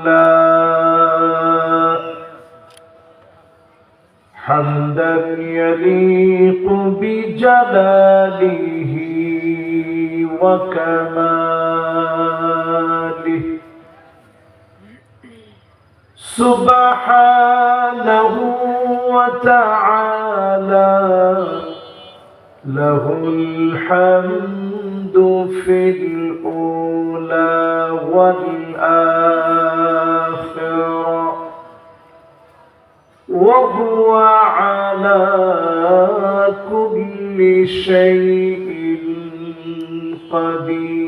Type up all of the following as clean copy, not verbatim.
لله حمدا يليق بجلاله وكماله سبحانه وتعالى له الحمد في الأولى والآخرة وهو على كل شيء قدير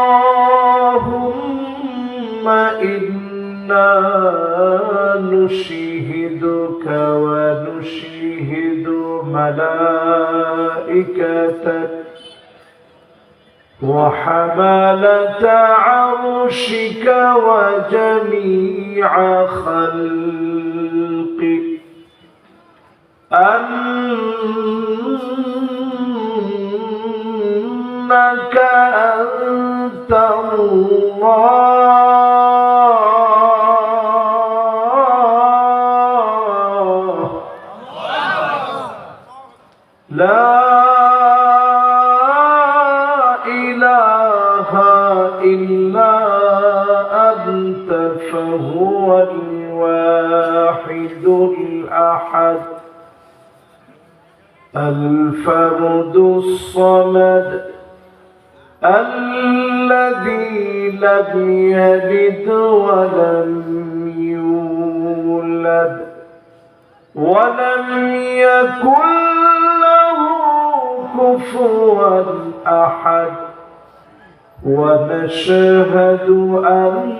اللهم إنا نشهدك ونشهد ملائكتك وحملة عرشك وجميع خلقك أنك أنت الله لا إله إلا أنت فهو الواحد الأحد الفرد الصمد الذي لم يلد ولم يولد ولم يكن له كفوا أحد ونشهد أن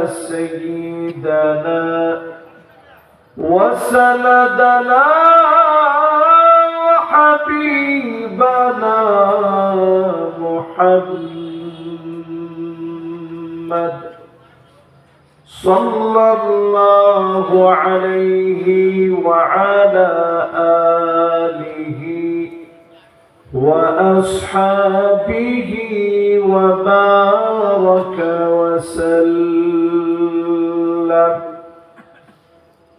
سيدنا وسندنا وحبيبنا محمد صلى الله عليه وعلى آله وأصحابه وبارك وسلم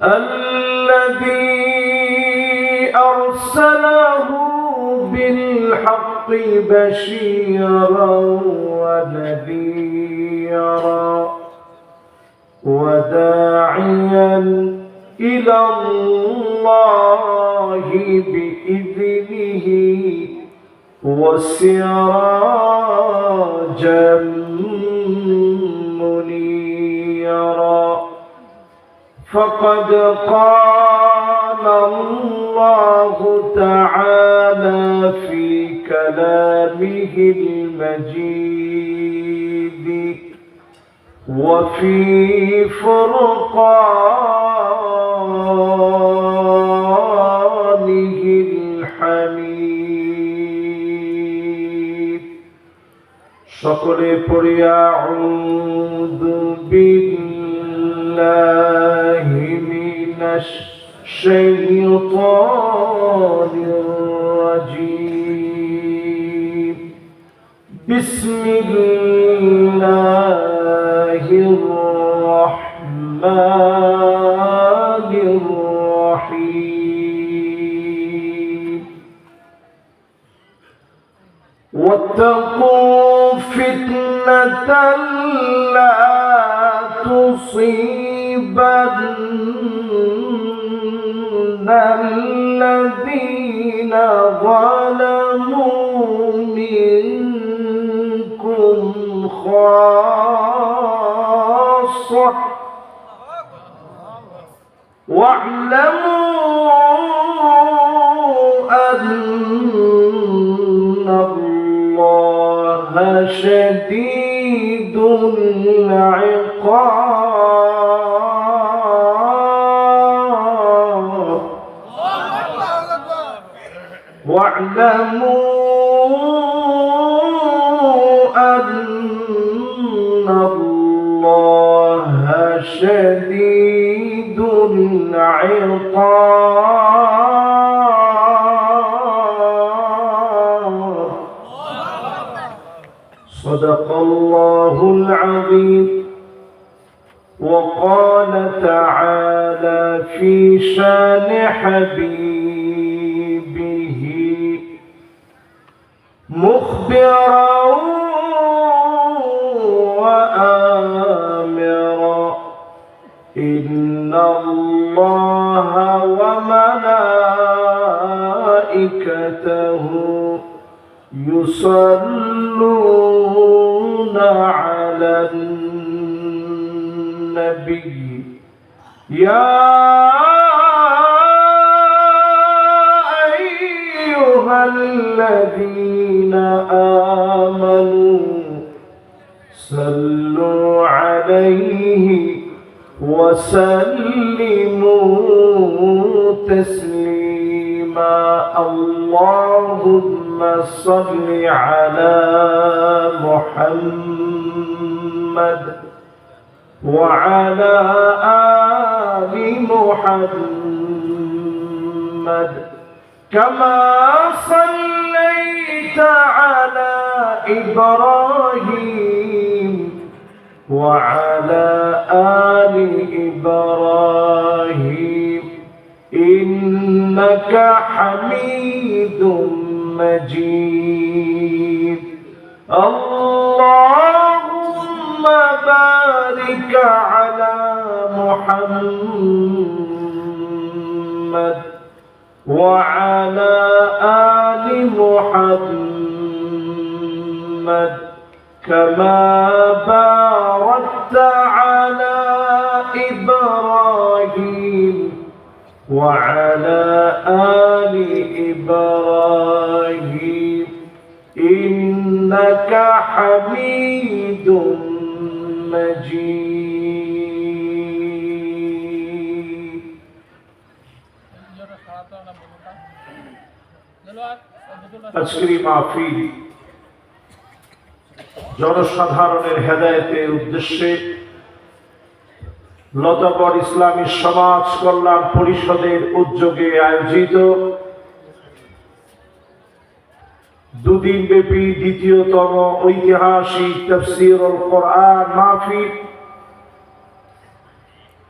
الذي أرسله بالحق بشيرا ونذيرا وداعيا إلى الله بإذنه وسراجا منيرا فقد قال الله تعالى في كلامه المجيد وفي فرقانه الحميد সকলে পড়ি আউযু বিল্লাহি মিনাশ শাইতানির রাজীম বিসমিল্লাহির রাহমানির রাহিম واتقوا فتنة لا تصيبن الذين ظلموا منكم خاصة واعلموا أن الله شديد العقاب واعلموا أن الله شديد العقاب صدق الله العظيم. وقال تعالى في شان حبيبه مخبرا وآمرا إن الله وملائكته يصلون على النبي يا أيها الذين آمنوا صلوا عليه وسلموا تسليما. اللهم صل على محمد وعلى آل محمد كما صليت على إبراهيم وعلى آل إبراهيم إنك حميد مجيد. اللهم بارك على محمد وعلى آل محمد كما باركت على إبراهيم وعلى آل إبراهيم إنك حميد مجيد. আজকের মাহফিল জনসাধারণের হেদায়েতের উদ্দেশ্যে লতাবর ইসলামী সমাজ কল্যাণ পরিষদের উদ্যোগে আয়োজিত দুদিন ব্যাপী দ্বিতীয়তম ঐতিহাসিক তাফসীরুল কোরআন মাহফিল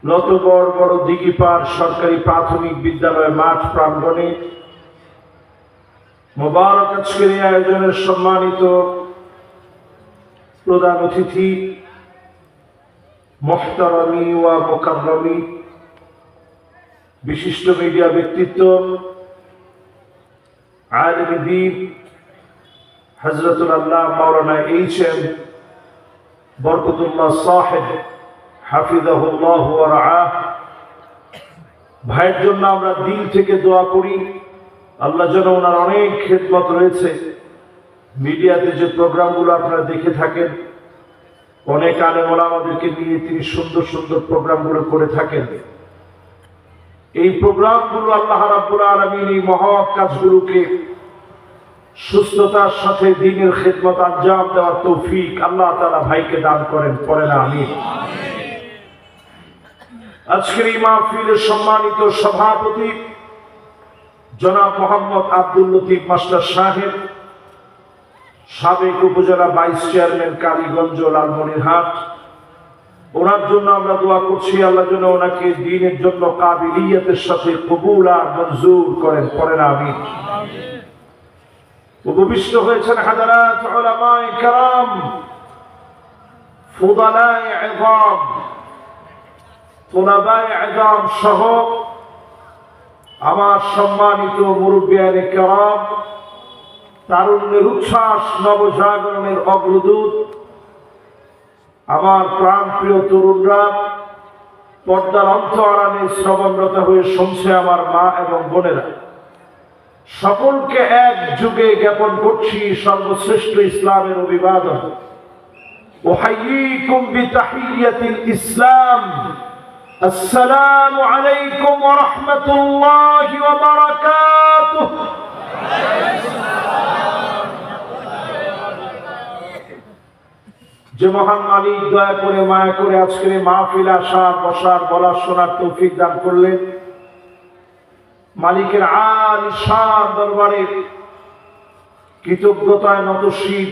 লতাবর বড় দিঘিপাড় সরকারি প্রাথমিক বিদ্যালয় মাঠ প্রাঙ্গণে মোবারক আজকের এই আয়োজনের সম্মানিত প্রধান অতিথি মুহতারামি ওয়া মুকাররমি বিশিষ্ট মিডিয়া ব্যক্তিত্ব আলেম দ্বীন হযরতুল আল্লাহ মাওলানা এইচ.এম. বরকতুল্লাহ সাহেব হাফিজাহুল্লাহ ওয়া রাআহ, ভাইয়ের জন্য আমরা দিল থেকে দোয়া করি আল্লাহ যেন ওনার অনেক খেদমত রয়েছে। মিডিয়াতে যে প্রোগ্রামগুলো আপনারা দেখে থাকেন অনেক আলেম ওলামাদেরকে নিয়ে তিনি সুন্দর সুন্দর প্রোগ্রামগুলো করে থাকেন। এই প্রোগ্রামগুলো আল্লাহ রাব্বুল আলামিন এই মহৎ কাজগুলোকে সুস্থতার সাথে দ্বীনের খেদমত আঞ্জাম দেওয়ার তৌফিক আল্লাহ তাআলা ভাইকে দান করেন, পড়েন আমিন। আজকের এই মাহফিলের সম্মানিত সভাপতি জনাব মোহাম্মদ আব্দুল লতিফ মাস্টার সাহেব, সাবেক উপজেলা ভাইস চেয়ারম্যান কালীগঞ্জ লালমনিরহাট, ওনার জন্য আমরা দোয়া করছি আল্লাহ যেন ওনাকে দ্বীনের জন্য কাবিলিয়তের সাথে কবুল আর মঞ্জুর করেন, পড়েন আমিন। উপবিষ্ট হয়েছেন হাজারাত উলামায়ে কেরাম, ফুদালায়ে ইযাম, তুলাবায়ে ইযাম সহ আমার সম্মানিত মুরব্বিয়ানে কেরাম, তারুণ্যের উচ্ছ্বাস, নবজাগরণের অগ্রদূত, আমার প্রাণপ্রিয় তরুণরা, পর্দার অন্তরালে শ্রবণরত হয়ে শুনছে আমার মা এবং বোনেরা, সকলকে এক যুগে জ্ঞাপন করছি সর্বশ্রেষ্ঠ ইসলামের অভিবাদন। উহাইয়িকুম বিতাহিয়্যাতিল ইসলাম, আসসালামু আলাইকুম ওয়া রাহমাতুল্লাহি ওয়া বারাকাতুহু। যে মহান মালিক দয়া করে মায়া করে আজকের মাহফিল আসার, বসার, বলার, শোনার তৌফিক দান করলেন, মালিকের আলিশান দরবারে কৃতজ্ঞতায় নতশীল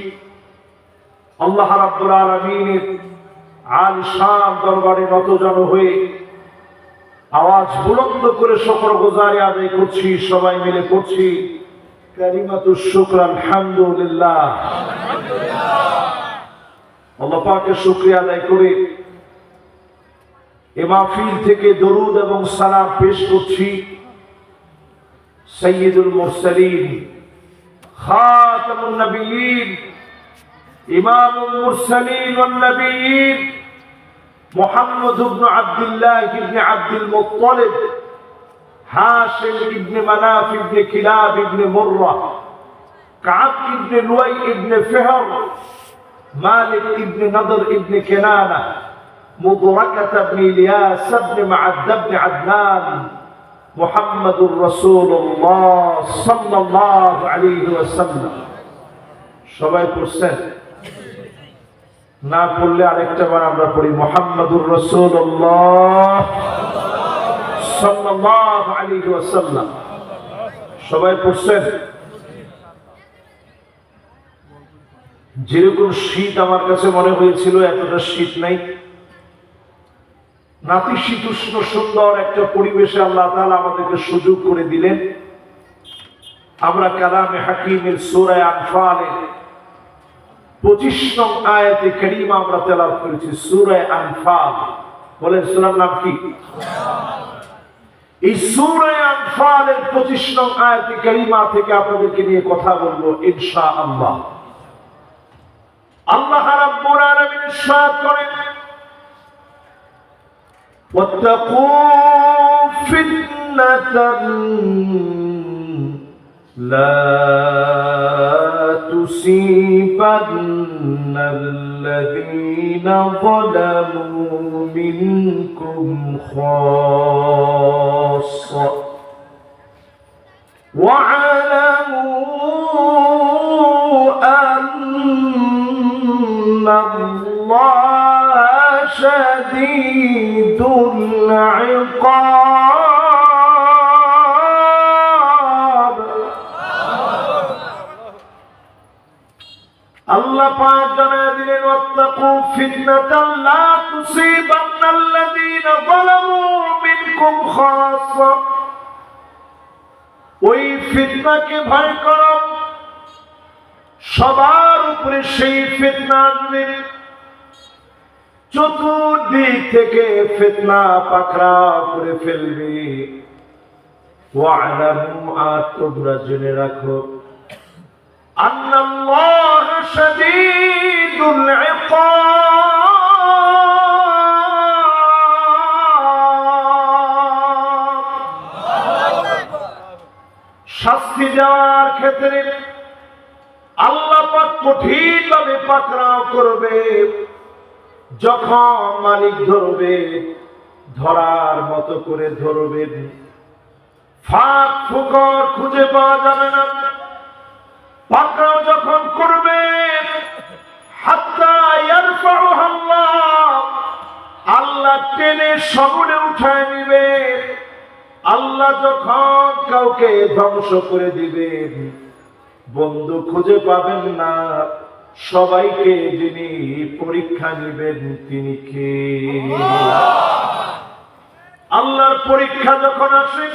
আল্লাহ রাব্বুল আলামিনের আলিশান দরবারে নতজানু হয়ে আওয়াজ বুলন্দ করে শুকরগুজারি আদায় করছি, সবাই মিলে করছি কালিমাতুশ শুকর আলহামদুলিল্লাহ। আল্লাহ পাকের শুকরিয়া আদায় করে এ মাহফিল থেকে দরুদ এবং সালাম পেশ করছি সাইয়্যিদুল মুরসালিন খাতামুন নবিয়্যিন ইমামুল মুরসালিন ওয়ান নবিয়্যিন মুহাম্মদ ইবনে আব্দুল্লাহ ইবনে আব্দুল মুত্তালিব হাশিম ইবনে মানাফ ইবনে কিলাব ইবনে মুররা কাব ইবনে লুয়াই ইবনে ফিহর মালিক ইবনে নদর ইবনে কিনানা مدركة بن إلياس بن معد بن عدنان محمد رسول الله صلى الله عليه وسلم সবাই পড়ছেন? না পড়লে আরেকটা বার আমরা পড়ি মুহাম্মাদুর রাসূলুল্লাহ সাল্লাল্লাহু আলাইহি ওয়াসাল্লাম। সবাই পড়ছেন? যেরকম শীত আমার কাছে মনে হয়েছিল এতটা শীত নাই। নাতিশীতোষ্ণ সুন্দর একটা পরিবেশে আল্লাহ তাআলা আমাদেরকে সুযোগ করে দিলেন। আমরা কালামে হাকিমের সূরা আনফালের 25 নং আয়াতে কারিমা আমরা তেলাওয়াত করেছি। সূরা আনফাল, বলেন সূরার নাম কি? এই সূরা আনফালের 25 নং আয়াতে কারিমা থেকে আপনাদেরকে নিয়ে কথা বলবো ইনশাআল্লাহ। আল্লাহ রাব্বুল আলামিন ইরশাদ করেন واتقوا فتنة لا تصيبن الذين ظلموا منكم خاصة واعلموا أن الله شديد العقاب। আল্লাহ পাক জানায় দিলেন ওয়াত্তাকু ফিতনাতান লা তুসিবান্নাল্লাযীনা যালামু মিনকুম খাসসা। ওই ফিতনাকে ভয় করো, সবার উপরে সেই ফিতনা আসবে। চতুর্দিক থেকে ফিতনা পাকড়াও করে ফেলবে। ওয়া'লামু, আর তোমরা জেনে রাখো, আন্নাল্লাহ শাদীদুল ইকাব। শাস্তি দেওয়ার ক্ষেত্রে আল্লাহ পাক কঠিনভাবে পাকড়াও করবে। যখন মালিক ধরবে, ধরার মতো করে ধরবেন, ফাঁক ফোকর খুঁজে পাওয়া যাবে না। পাকড়াও যখন করবে, হাত্তা ইয়ারফাউহা আল্লাহ, আল্লাহ টেনে সবলে উঠায় নিবে। আল্লাহ যখন কাউকে ধ্বংস করে দিবেন, বন্ধু খুঁজে পাবেন না। সবাইকে যিনি পরীক্ষা নিবেন তিনি কে? আল্লাহর পরীক্ষা যখন আসে,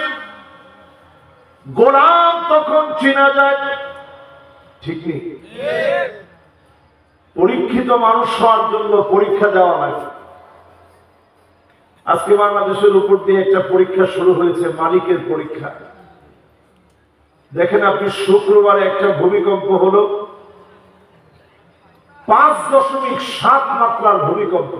গোলাম তখন চেনা যায়, ঠিক নেই? পরীক্ষিত মানুষ হওয়ার জন্য পরীক্ষা দেওয়া লাগে। আজকে বাংলাদেশের উপর দিয়ে একটা পরীক্ষা শুরু হয়েছে, মালিকের পরীক্ষা। দেখেন আপনি, শুক্রবারে একটা ভূমিকম্প হলো, 5.7 মাত্রার ভূমিকম্প।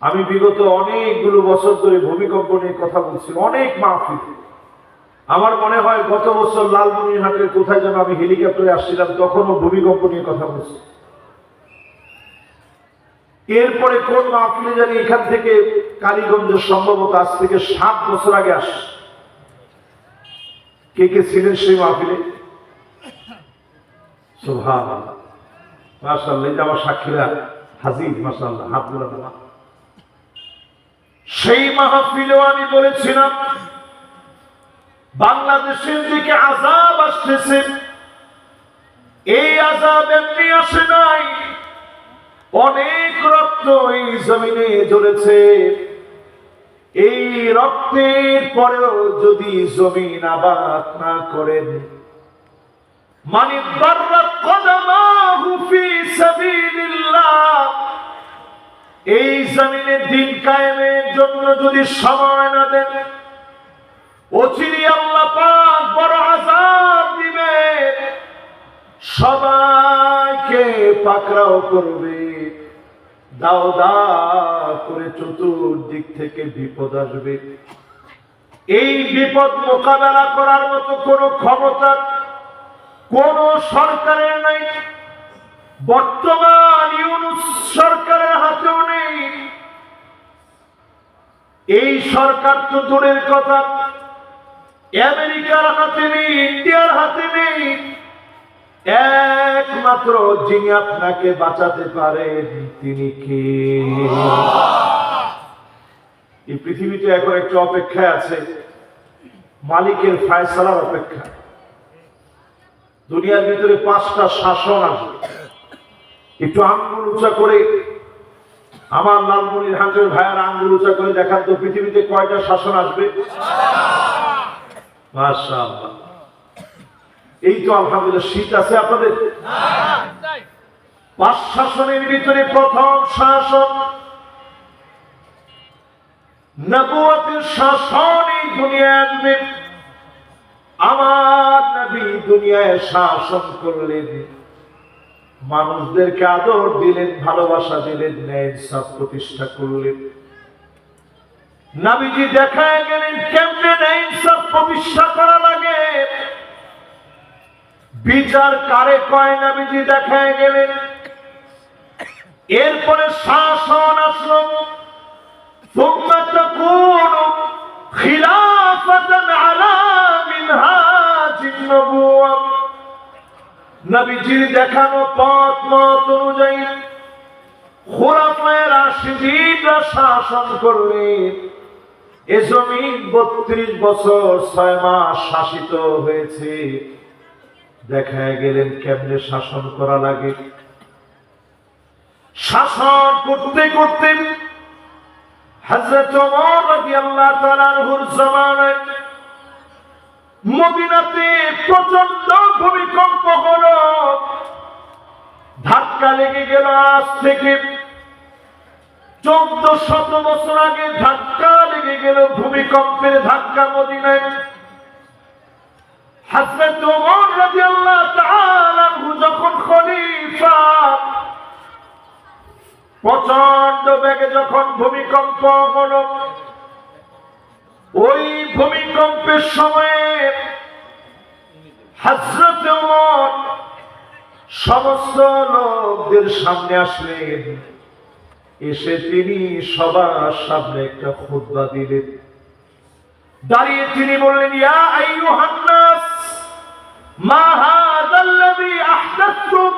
আমি বিগত অনেকগুলো বছর ধরে ভূমিকম্প নিয়ে কথা বলছি, অনেক মাহফিল। আমার মনে হয় গত বছর লালমনিরহাটের কোথায় যেন আমি হেলিকপ্টারে আসছিলাম, তখনও ভূমিকম্প নিয়ে কথা বলছি। এরপরে কোন মাহফিলে জানি এখান থেকে কালীগঞ্জ, সম্ভবত আজ থেকে 7 বছর আগে আস। কে কে ছিলেন সেই মাহফিলে? সুবহানাল্লাহ, মাশাআল্লাহ। এটা আমার সাক্ষীরা হাজির, মাশাআল্লাহ, হাত মোড়া না। সেই মাহফিলেও আমি বলেছিলাম, বাংলাদেশের দিকে আযাব আসতেছে। এই আযাব এমনি আসে অনেক রক্ত এই জমিনে ঝরেছে। এই রক্তের পরেও যদি জমিন আবাদ না করেন, মান দাররাত কদামাহু ফি সাবিলিল্লাহ, এই জমিনে দিন কায়েমের জন্য যদি সময় না দেন, অচিরেই আল্লাহ পাক বড় আযাব দিবে, সবাইকে পাকড়াও করবে, দাও দাও করে চতুর্দিক থেকে বিপদ আসবে। এই বিপদ মোকাবেলা করার মতো কোনো ক্ষমতা কোন সরকারের নাই, বর্তমান ইউনূস সরকারের হাতেও নেই। এই সরকার তো দূরের কথা, আমেরিকার হাতে নেই, ইন্ডিয়ার হাতে নেই। একমাত্র যিনি আপনাকে বাঁচাতে পারেন তিনি কে? এই পৃথিবীতে এখন একটা অপেক্ষায় আছে, মালিকের ফায়সালার অপেক্ষা। দুনিয়ার ভিতরে 5টা শাসন আসবে। একটু আঙ্গুল উঁচা করে, আমার লালমনিরহাটের ভাইয়ার আঙ্গুল উঁচা করে দেখান তো, পৃথিবীতে কয়টা শাসন আসবে? মাশাআল্লাহ। এই তো আলহামদুলিল্লাহ শীত আছে আপনাদের। 5 শাসনের ভিতরে প্রথম শাসন নবুয়তের শাসন এই দুনিয়ায় আসবে। আমার নবী দুনিয়ায় শাসন করলেন, মানুষদেরকে আদর দিলেন, ভালোবাসা দিলেন, ন্যায় ইনসাফ প্রতিষ্ঠা করলেন। নবীজি দেখায় গেলেন কেমনে ন্যায় ইনসাফ প্রতিষ্ঠা করা লাগে, বিচার কারে কয় নবীজি দেখায় গেলেন। এরপরে শাসন আসলো সুম্মা তাকুনু খিলাফাতান আলা মিনহাজিন নবুওয়া, নবীজির দেখানো পথ মত অনুযায়ী খুলাফায়ে রাশিদিনরা শাসন করলেন। এ জমিন 32 বছর 6 মাস শাসিত হয়েছে। দেখায় গেলেন কেমনে শাসন করা লাগে। শাসন করতে করতে হযরত ওমর রাদিয়াল্লাহু তাআলা আনহুর জামানায় মদিনাতে প্রচন্ড ভূমিকম্প হলো। ধাক্কা লেগে গেল। আজ থেকে 1400 বছর আগে ধাক্কা লেগে গেল, ভূমিকম্পের ধাক্কা মদিনায়। হযরত ওমর রাদিয়াল্লাহু তাআলা আনহু যখন খলিফা, প্রচন্ড বেগে যখন ভূমিকম্প হলো, ওই ভূমিকম্পের সময়ে হযরত ওমর সমস্ত লোকদের সামনে আসলেন। এসে তিনি সবার সামনে একটা খুতবা দিলেন। দাঁড়িয়ে তিনি বললেন, ইয়া আইয়ুহান নাস মা হাযাল্লাযী আহদাথতুম,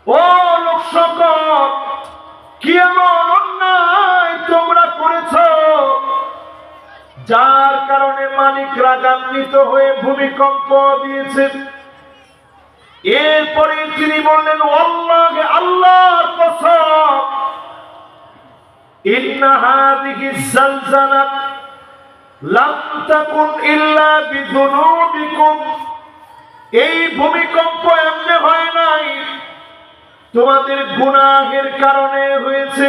ও লোক সকল, কি এমন অন্যায় তোমরা করেছো যার কারণে মালিক রাগান্বিত হয়ে ভূমিকম্প দিয়েছেন? এরপরে তিনি বললেন, ওয়াল্লাহি আল্লাহর কসম, ইন্না হাযিহি যালজালাত লাম তাকুন ইল্লা বিযুনুবিকুম, এই ভূমিকম্প এমনি হয় নাই, তোমাদের গুনাহের কারণে হয়েছে।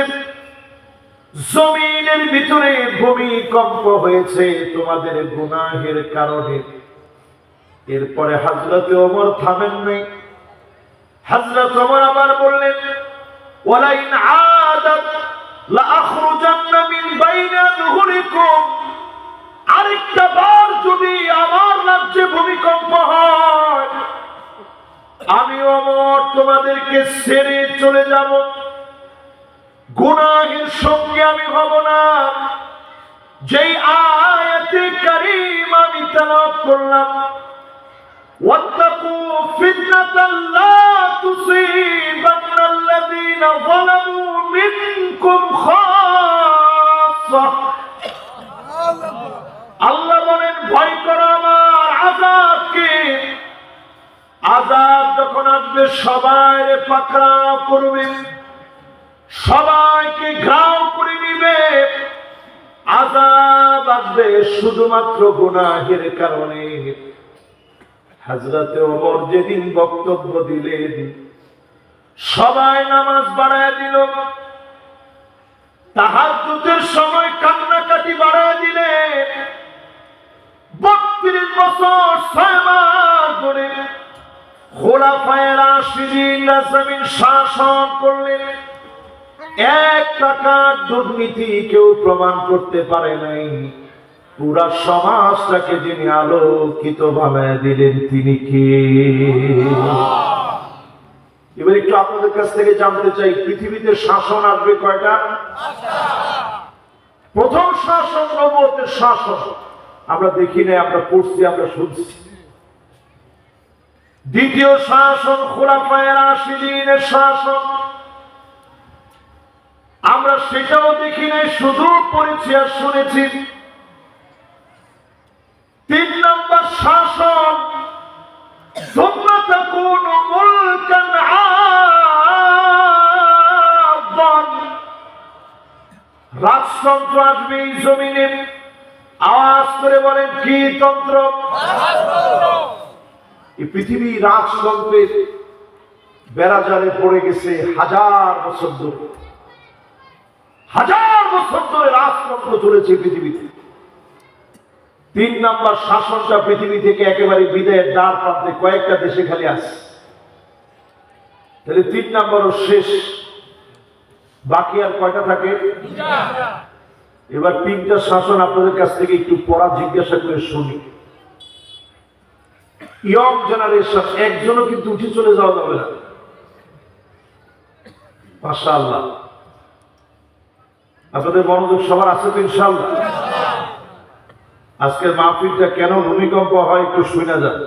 জমিনের ভিতরে ভূমিকম্প হয়েছে তোমাদের গুনাহের কারণে। এরপরে হযরত ওমর থামেন নাই। হযরত ওমর আবার বললেন, ওয়ালাইন আদাত লা আখরুজান্না মিন বাইনা যুহুরিকুম, আরেকটা বার যদি আমার রাজ্যে ভূমিকম্প হয়, আমি ওমর তোমাদেরকে ছেড়ে চলে যাব, গুনাহের সঙ্গে আমি হব না। যেই আয়াতে কারীমা আমি তেলাওয়াত করলাম, ওয়াত্তাকু ফিতনাতাল লা তুসিবান্নাল্লাযীনা যালামু মিনকুম খাসসা, আল্লাহ বলেন ভয় করো আমার আযাবকে। আযাব যখন আসবে সবাই পাকড়াও করবে। সবাইকে ঘাও করে নিবে, আযাব আসবে শুধুমাত্র গুনাহের কারণে। হযরতে ওমর যেদিন বক্তব্য দিলেন, সবাই নামাজ বাড়ায় দিল, তাহাজ্জুদের সময় কান্নাকাটি বাড়ায় দিলেন। 32 বছর 6 মাস ধরে খোলাফায়ে রাশিদিনরা জমিন শাসন করলেন, এক টাকার দুর্নীতি কেউ প্রমাণ করতে পারে নাই। পুরা সমাজটাকে যিনি আলোকিত বানায় দিলেন তিনি কে? এবার একটু আপনাদের কাছ থেকে জানতে চাই, পৃথিবীতে শাসন আসবে কয়টা? প্রথম শাসন নবুয়তের শাসন, আমরা দেখি না, আমরা পড়ছি, আমরা শুনছি। দ্বিতীয় শাসন খোলাফায়ে রাশিদিনের শাসন, আমরা সেটাও দেখি নাই, শুধু পড়েছি আর শুনেছি। 3 নম্বর শাসন সুম্মা তাকুনু মুলকান আযান, রাজতন্ত্র আসবে এই জমিনে। আওয়াজ করে বলেন, কি তন্ত্র? এই পৃথিবী রাজতন্ত্রের বেড়াজালে পড়ে গেছে হাজার বছর ধরে। হাজার বছর ধরে রাজতন্ত্র চলেছে পৃথিবীতে। 3 নম্বর শাসনটা পৃথিবী থেকে একেবারে বিদায়ের দ্বার প্রান্তে কয়েকটা দেশে খালি আছে। তাহলে 3 নম্বরও শেষ, বাকি আর কয়টা থাকে? এবার 3টা শাসন আপনাদের কাছ থেকে একটু পড়া জিজ্ঞাসা করে শুনি। ইয়ং জেনারেশন একজনও কিন্তু উঠে চলে যাওয়া যাবে না, মাশাআল্লাহ। আপনাদের মনোযোগ সবার আছে তো ইনশাআল্লাহ? আজকের মাহফিলটা কেন ভূমিকম্প হয় একটু শুনে যান,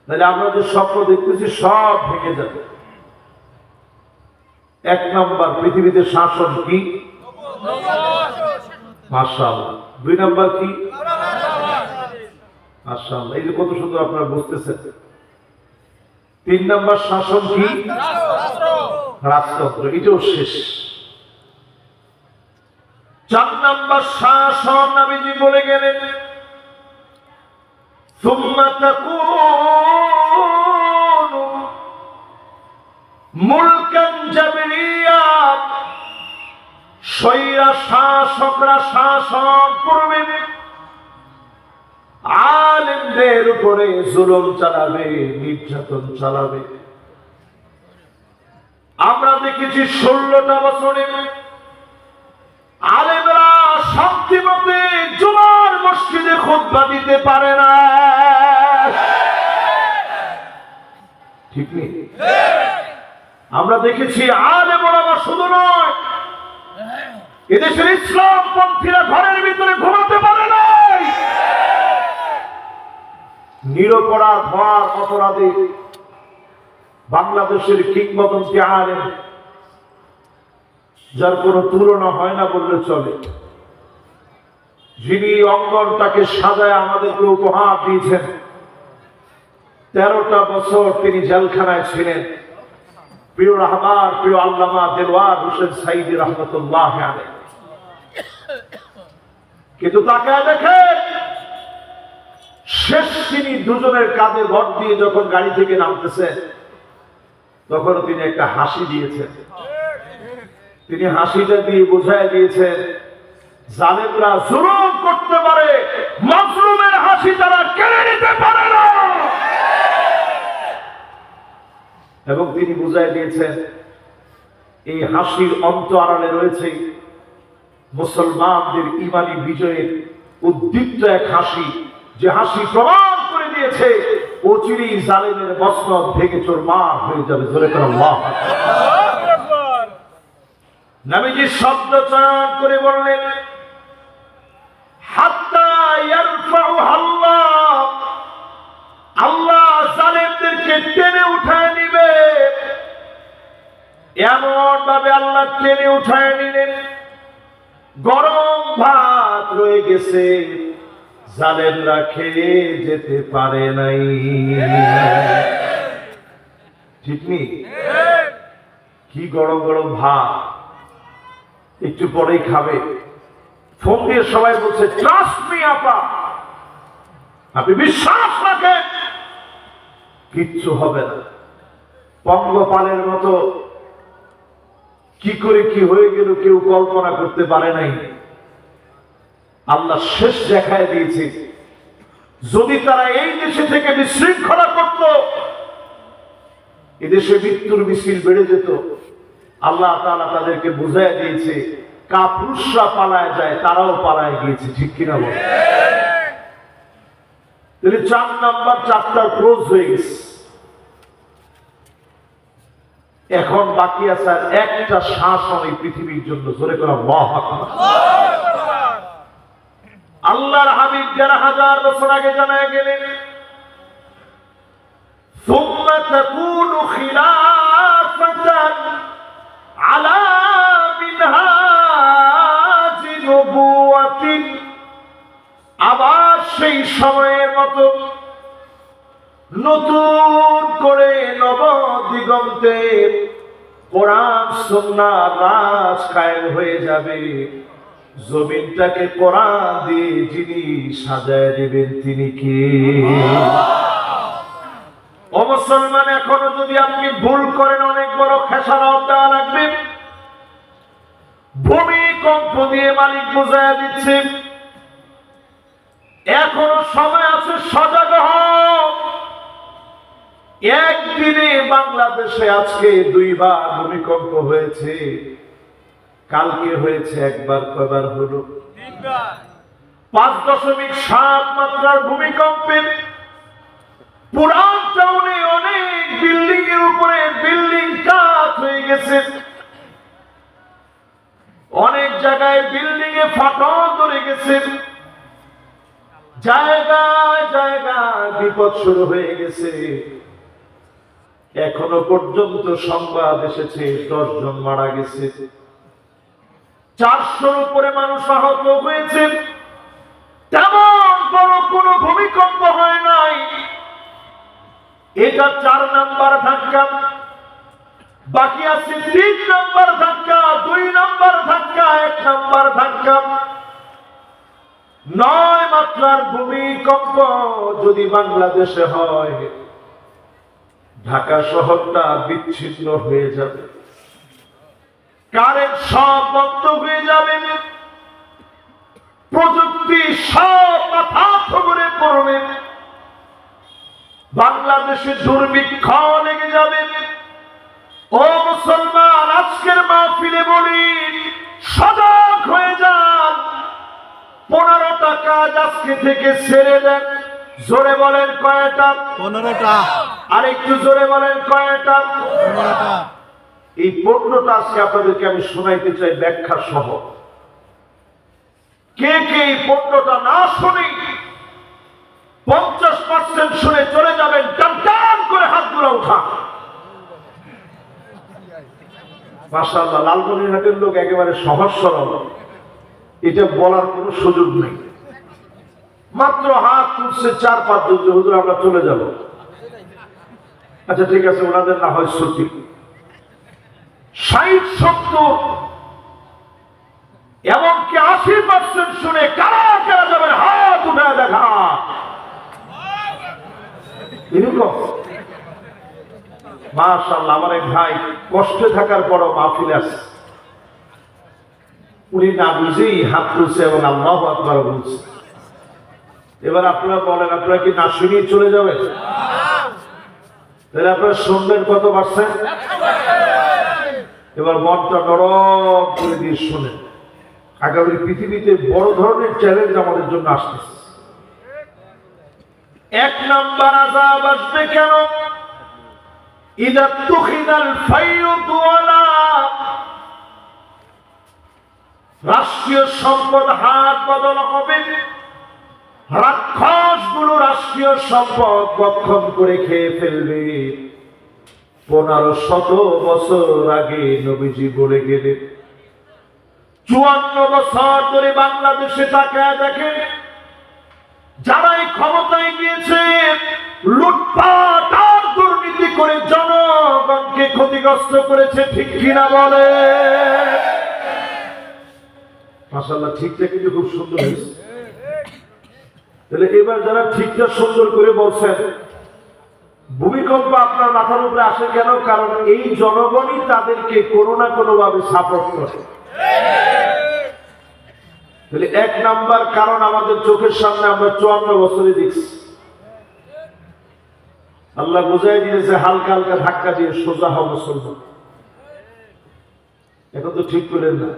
তাহলে আমরা যে স্বপ্ন দেখতেছি সব ভেঙে যাবে। 1 নম্বর, পৃথিবীতে শাসন কি? মাশাআল্লাহ। 2 নম্বর কি? মাশাআল্লাহ, এই যে কত সুন্দর আপনারা বুঝতেছেন। 3 নম্বর শাসন কি? রাজতন্ত্র, এটাও শেষ। 4 নম্বর শাসন নবীজি বলে গেলেন, সুম্মা তাকুনু মুলকান জাবরিয়া, স্বৈরা শাসকরা শাসন করবে, আলেমদের উপরে জুলুম চালাবে, নির্যাতন চালাবে। আমরা দেখেছি 16টা বছরে আলেমরা শান্তি মতে জুমার মসজিদে খুতবা দিতে পারে না, ঠিক নেই? আমরা দেখেছি আলেম ওলামা শুধু নয়, এদেশের ইসলাম পন্থীরা ঘরের ভিতরে ঘুমাতে পারে না। নিরপরাধ হওয়ার অপরাধে বাংলাদেশের কিংবদন্তি আলেম, যার কোনো তুলনা হয় না বললে চলে, যিনি অঙ্গনটাকে সাজায় আমাদেরকে উপহার দিয়েছেন। 13টা বছর তিনি জেলখানায় ছিলেন। প্রিয় রাহবার, প্রিয় আল্লামা দেলওয়ার হোসেন সাইদি রহমতুল্লাহ আলাইহি। কিন্তু তাকে দেখে শেষ তিনি দুজনের কাঁধে ভর দিয়ে যখন গাড়ি থেকে নামতেছে, তখন তিনি একটা হাসি দিয়েছেন। তিনি হাসিটা দিয়ে বোঝায় দিয়েছেন, জালেমরা জুলুম করতে পারে, মাজলুমের হাসি তারা কেড়ে নিতে পারে না। এবং তিনি বুঝায় দিয়েছেন, এই হাসির অন্ত আড়ালে রয়েছে মুসলমানদের ঈমানি বিজয়ের উদ্দীপ্ত এক হাসি, যে হাসি প্রমাণ করে দিয়েছে অচিরেই জালেমের মসনদ ভেঙে চুরমার হয়ে যাবে। জোরে করে আল্লাহু আকবার। নবীজি শব্দ চয়ন করে বললেন, হাত্তা ইয়ারফাউ আল্লাহ, আল্লাহ জালেমদেরকে টেনে উঠায় নিবে। এমন ভাবে আল্লাহ টেনে উঠায় নিলেন, গরম ভাত রয়ে গেছে, জালেমরা খেয়ে যেতে পারে নাই, ঠিক নেই? কি গরম গরম ভাত, একটু পরেই খাবে। ফোন দিয়ে সবাই বলছে ট্রাস্ট মি আপা, আপনি বিশ্বাস রাখেন কিচ্ছু হবে না। পঙ্গপালের মতো কি করে কি হয়ে গেল কেউ কল্পনা করতে পারে নাই। আল্লাহ শেষ দেখায় দিয়েছে। যদি তারা এই দেশে থেকে বিশৃঙ্খলা করত, এদেশে মৃত্যুর মিছিল বেড়ে যেত। আল্লাহ তাআলা তাদেরকে বুঝাই দিয়েছে, কাপুরুষরা পালায় যায়, তারাও পালায় গিয়েছে। ঠিক কিনা বল? তাহলে 4 নাম্বার চ্যাপ্টার ক্লোজ হয়ে গেছে। এখন বাকি আছে আর একটা শাসন এই পৃথিবীর জন্য। জোরে করে আল্লাহু আকবার। আল্লাহর হাবিব 1000 বছর আগে জানায় গেলেন, সুম্মা তাকুনু খিলাফাতান আলা মিনহাজি নবুওয়াতি। আবার সেই সময়ের মতো নতুন করে নব দিগন্তে কোরআন সুন্নাহ রাজ কায়েম হয়ে যাবে। জমিনটাকে কোরআন দিয়ে যিনি সাজায় দিবেন তিনি কে? ও মুসলমান, এখনো যদি আপনি ভুল করেন অনেক বড় খেসারত দেওয়া লাগবে। ভূমিকম্প দিয়ে মালিক বুঝাইয়া দিচ্ছে, এখনো সময় আছে, সজাগ হও। একদিনে বাংলাদেশে আজকে 2 বার ভূমিকম্প হয়েছে, কালকে হয়েছে একবার, কয়বার হলো? 5.7 মাত্রার ভূমিকম্পে পুরান টাউনে অনেক বিল্ডিং এর উপরে বিল্ডিং কাত হয়ে গেছে। অনেক জায়গায় বিল্ডিং এ ফাটল ধরে গেছে। জায়গায় জায়গায় বিপদ শুরু হয়ে গেছে। এখনো পর্যন্ত সংবাদ এসেছে 10 জন মারা গেছে, 400-র উপরে মানুষ আহত হয়েছে। তেমন বড় কোনো ভূমিকম্প হয় নাই। এটা 4 নাম্বার ধাক্কা। বাকি আছে 3 নাম্বার ধাক্কা, 2 নাম্বার ধাক্কা, 1 নাম্বার ধাক্কা। 9 মাত্রার ভূমিকম্প যদি বাংলাদেশে হয়, ঢাকা শহরটা বিচ্ছিন্ন হয়ে যাবে, কারেন্ট সব বন্ধ হয়ে যাবে, প্রযুক্তি সব মাথা থবরে পড়বে, বাংলাদেশে দুর্ভিক্ষ লেগে যাবে। ও মুসলমান, আজকের মাহফিলে বলি সজাগ হয়ে যান। 15টা কাজ আজকে থেকে ছেড়ে দেন। জোরে বলেন কয়টা? 15টা। আর একটু জোরে বলেন কয়টা? 15টা। এই 15টা আজকে আপনাদেরকে আমি শোনাইতে চাই ব্যাখ্যা সহ। কে কে এই 15টা না শুনি 50% শুনে চলে যাবেন, টান টান করে হাতগুলো উঠা। মাশাআল্লাহ, লালমনিরহাটের লোক একেবারে সহজ সরল, এটা বলার কোনো সুযোগ নেই। মাত্র হাত তুলছে 4-5 জন, হুজুর আমরা চলে যাব। আচ্ছা ঠিক আছে, ওনাদের না হয় সত্যি 60-70 এমনকি 80% শুনে কারা কারা যাবেন হাত উঠে দেখা। এরকম মাশাআল্লাহ, আমার এক ভাই কষ্টে থাকার পরও মাহফিলে আসে। উনি না বুঝেই হাত তুলছে এবং আল্লাহু আকবার বলছে। এবার আপনারা বলেন, আপনারা কি না শুনিয়ে চলে যাবেন? তাহলে আপনারা শুনবেন কত পারছেন? এবার মনটা নরম করে দিয়ে শুনেন। আগামী পৃথিবীতে বড় ধরনের চ্যালেঞ্জ আমাদের জন্য আসতেছে। 1 নাম্বার আযাব আসবে কেন? ইদা তুখিদাল ফাইয়ুদ ওয়ালা, রাষ্ট্রীয় সম্পদ হাত বদল হবে। রাক্ষসগুলো রাষ্ট্রীয় সম্পদ ভক্ষণ করে খেয়ে ফেলবে। 1500 বছর আগে নবীজি বলে গেলেন। 54 বছর ধরে বাংলাদেশে তাকায় দেখেন, যারাই ক্ষমতায় গিয়েছে লুটপাট আর দুর্নীতি করে জনগণকে ক্ষতিগ্রস্ত করে করেছে, ঠিক কিনা বলে? মাশাআল্লাহ, ঠিকটা কিন্তু খুব সুন্দর হয়েছে। তাহলে এবার যারা ঠিকটা সুন্দর করে বলছেন, ভূমিকম্প আপনার মাথার উপরে আসে কেন? কারণ এই জনগণই তাদেরকে কোনো না কোনো ভাবে সাপোর্ট করে। তাহলে এক নাম্বার কারণ আমাদের চোখের সামনে আমরা 54 বছরে দেখছি। আল্লাহ বোঝাই দিয়েছে হালকা হালকা ধাক্কা দিয়ে সোজা হওয়া মুসলমান। এখন তো ঠিক করেন না,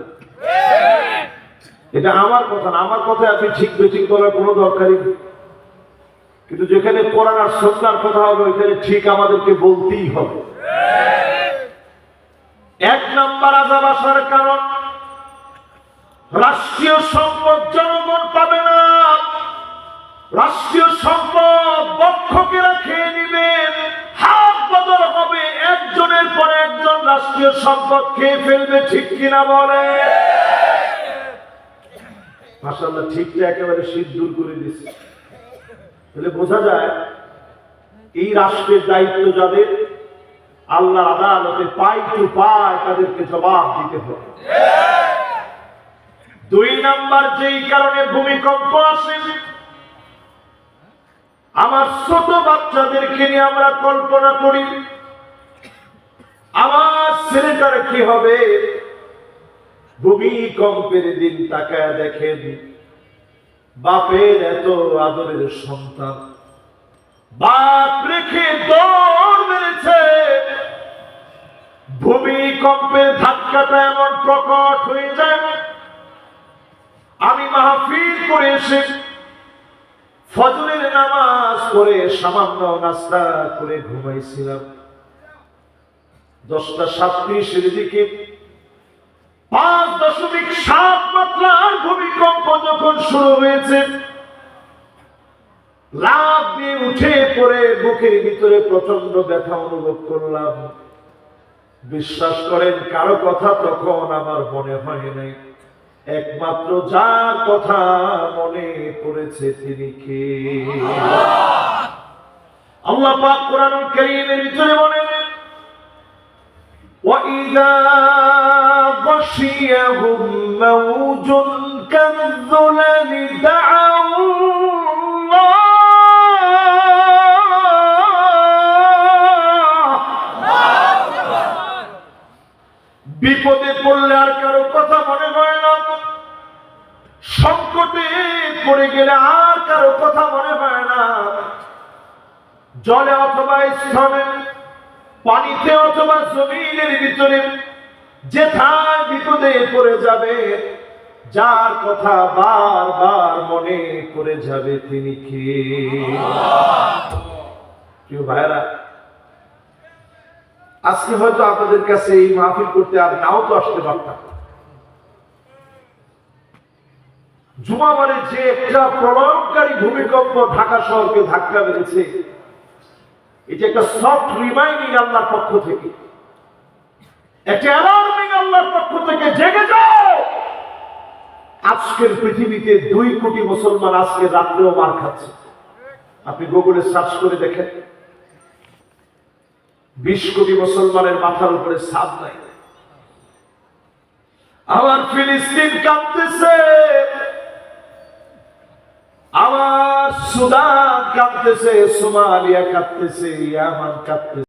এটা আমার কথা না। আমার কথায় আপনি ঠিক বেঠিক করার কোনো দরকারই নেই, কিন্তু যেখানে কোরআন আর সুন্নাহর কথা হবে ওইখানে ঠিক আমাদেরকে বলতেই হবে। এক নাম্বার আযাব আসার কারণ, রাষ্ট্রীয় সম্পদ জনগণ পাবে না। রাষ্ট্রীয় সম্পদ বক্ষকেরা খেয়ে নিবে, হাত বদল হবে, একজনের পর একজন রাষ্ট্রীয় সম্পদ খেয়ে ফেলবে, ঠিক কিনা বলে? মাশাআল্লাহ, ঠিকটা একেবারে শীত দূর করে দিচ্ছে। তাহলে বোঝা যায় এই রাষ্ট্রের দায়িত্ব যাদের, আল্লাহর আদালতে পাই টু পাই তাদেরকে জবাব দিতে হবে। দুই নাম্বার যেই কারণে ভূমিকম্প আসে, আমার ছোট বাচ্চাদেরকে নিয়ে আমরা কল্পনা করি, আমার ছেলেটার কি হবে? ভূমিকম্পের দিন তাকায় দেখেন, বাপের এত আদরের সন্তান, বাপ রেখে দৌড় মেরেছে, ভূমিকম্পের ধাক্কাটা এমন প্রকট হয়ে যায়। আমি মাহফিল করে এসে ফজরের নামাজ পড়ে সামান্য নাস্তা করে ঘুমাইছিলাম। 10:37 দিকে 5.7 মাত্রার ভূমিকম্প যখন শুরু হয়েছে, লাফ দিয়ে উঠে পড়ে বুকের ভিতরে প্রচন্ড ব্যথা অনুভব করলাম। বিশ্বাস করেন, কারো কথা তখন আমার মনে হয় নাই, একমাত্র যার কথা মনে পড়েছে তিনি কে? আল্লাহ পাক কোরআনুল কারীমের ভিতরে বলেন, وَإِذَا غَشِيَهُم مَّوْجٌ كَالظُّلَلِ دَعَوُا اللَّهَ বিপদে পড়লে আর কারো কথা মনে হয় না, সংকটে পড়ে গেলে আর কারো কথা মনে হয় না। জলে অথবা স্থলে, পানিতে অথবা জমিনের ভিতরে যেথায় বিপদে পড়ে যাবে, যার কথা বারবার মনে পড়ে যাবে তিনি কে? প্রিয় ভাইরা, আজকে হয়তো আপনাদের কাছে এই মাহফিল করতে আর নাও তো আসতে পারতাম। জুমাবারে যে একটা প্রলয়ঙ্কারী ভূমিকম্প ঢাকা শহরকে ধাক্কা মেরেছে, এটা একটা সফট রিমাইন্ডিং আল্লাহর পক্ষ থেকে, একটা অ্যালার্মিং আল্লাহর পক্ষ থেকে, জেগে যাও। আজকের পৃথিবীতে 2 কোটি মুসলমান আজকে রাত্রেও মার খাচ্ছে। আপনি গুগলে সার্চ করে দেখেন, 20 কোটি মুসলমানের মাথার উপরে ছাদ নাই। আমার ফিলিস্তিন কাঁদতেছে, আমার সুদান কাঁদতেছে, সোমালিয়া কাঁদতেছে, ইয়ামান কাঁদতেছে।